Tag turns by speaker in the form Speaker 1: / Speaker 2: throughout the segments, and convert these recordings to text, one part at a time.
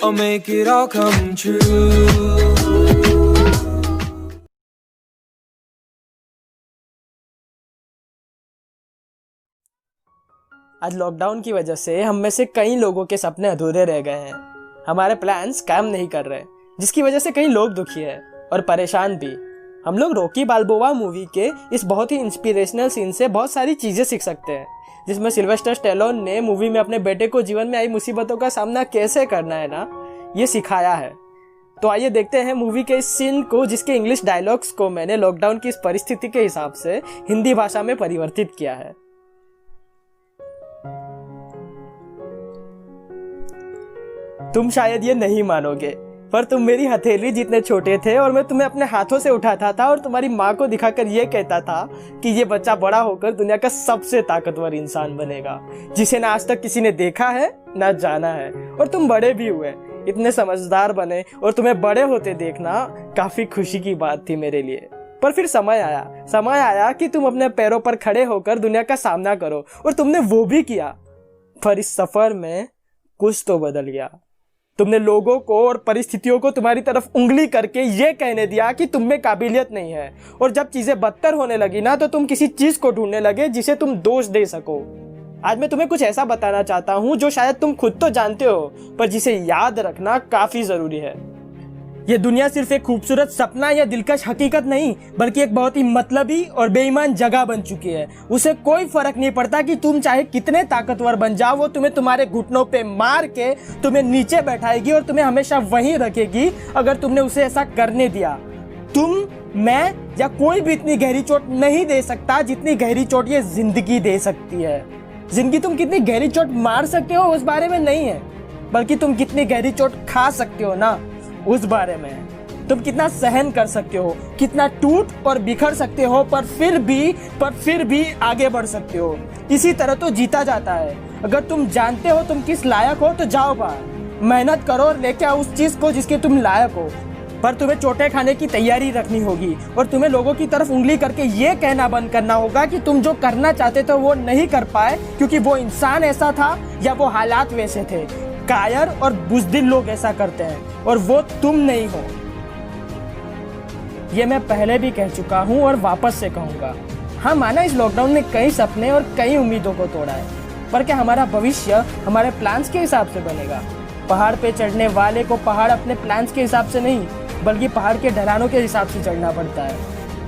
Speaker 1: I'll make it all come true.
Speaker 2: आज lockdown की वजह से हम में से कई लोगों के सपने अधूरे रह गए हैं। हमारे प्लान्स काम नहीं कर रहे, जिसकी वजह से कई लोग दुखी हैं और परेशान भी। हम लोग रॉकी बाल्बोआ मूवी के इस बहुत ही इंस्पिरेशनल सीन से बहुत सारी चीज़ें सीख सकते हैं, जिसमें सिल्वेस्टर स्टैलोन ने मूवी में अपने बेटे को जीवन में आई मुसीबतों का सामना कैसे करना है ना, ये सिखाया है। तो आइए देखते हैं मूवी के इस सीन को, जिसके इंग्लिश डायलॉग्स को मैंने लॉकडाउन की इस परिस्थिति के हिसाब से हिंदी भाषा में परिवर्तित किया है। तुम शायद ये नहीं मानोगे, पर तुम मेरी हथेली जितने छोटे थे और मैं तुम्हें अपने हाथों से उठाता था और तुम्हारी माँ को दिखाकर ये कहता था कि ये बच्चा बड़ा होकर दुनिया का सबसे ताकतवर इंसान बनेगा, जिसे ना आज तक किसी ने देखा है ना जाना है। और तुम बड़े भी हुए, इतने समझदार बने, और तुम्हें बड़े होते देखना काफी खुशी की बात थी मेरे लिए। पर फिर समय आया कि तुम अपने पैरों पर खड़े होकर दुनिया का सामना करो, और तुमने वो भी किया। पर इस सफर में कुछ तो बदल गया। तुमने लोगों को और परिस्थितियों को तुम्हारी तरफ उंगली करके ये कहने दिया कि तुम में काबिलियत नहीं है, और जब चीजें बदतर होने लगी ना, तो तुम किसी चीज को ढूंढने लगे जिसे तुम दोष दे सको। आज मैं तुम्हें कुछ ऐसा बताना चाहता हूँ जो शायद तुम खुद तो जानते हो, पर जिसे याद रखना काफी जरूरी है। ये दुनिया सिर्फ एक खूबसूरत सपना या दिलकश हकीकत नहीं, बल्कि एक बहुत ही मतलबी और बेईमान जगह बन चुकी है। उसे कोई फर्क नहीं पड़ता कि तुम चाहे कितने ताकतवर बन जाओ, वो तुम्हें तुम्हारे घुटनों पे मार के तुम्हें नीचे बैठाएगी और तुम्हें हमेशा वहीं रखेगी अगर तुमने उसे ऐसा करने दिया। तुम, मैं या कोई भी इतनी गहरी चोट नहीं दे सकता जितनी गहरी चोट ये जिंदगी दे सकती है। जिंदगी तुम कितनी गहरी चोट मार सकते हो उस बारे में नहीं है, बल्कि तुम कितनी गहरी चोट खा सकते हो ना, उस बारे में। तुम कितना सहन कर सकते हो, कितना टूट और बिखर सकते हो, पर फिर भी आगे बढ़ सकते हो। इसी तरह तो जीता जाता है। अगर तुम जानते हो तुम किस लायक हो तो जाओ बाहर, मेहनत करो और लेके आओ उस चीज को जिसके तुम लायक हो। पर तुम्हें चोटें खाने की तैयारी रखनी होगी, और तुम्हें लोगों की तरफ उंगली करके ये कहना बंद करना होगा कि तुम जो करना चाहते थे वो नहीं कर पाए, क्योंकि वो इंसान ऐसा था या वो हालात वैसे थे। कायर और बुज़दिल लोग ऐसा करते हैं, और वो तुम नहीं हो। ये मैं पहले भी कह चुका हूँ और वापस से कहूँगा। हाँ, माना इस लॉकडाउन ने कई सपने और कई उम्मीदों को तोड़ा है, पर क्या हमारा भविष्य हमारे प्लान्स के हिसाब से बनेगा? पहाड़ पे चढ़ने वाले को पहाड़ अपने प्लान्स के हिसाब से नहीं, बल्कि पहाड़ के ढलानों के हिसाब से चढ़ना पड़ता है,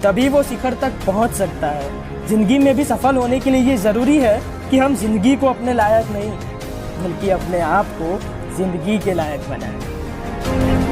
Speaker 2: तभी वो शिखर तक पहुँच सकता है। जिंदगी में भी सफल होने के लिए ये जरूरी है कि हम जिंदगी को अपने लायक नहीं, बल्कि अपने आप को जिंदगी के लायक बनाएं।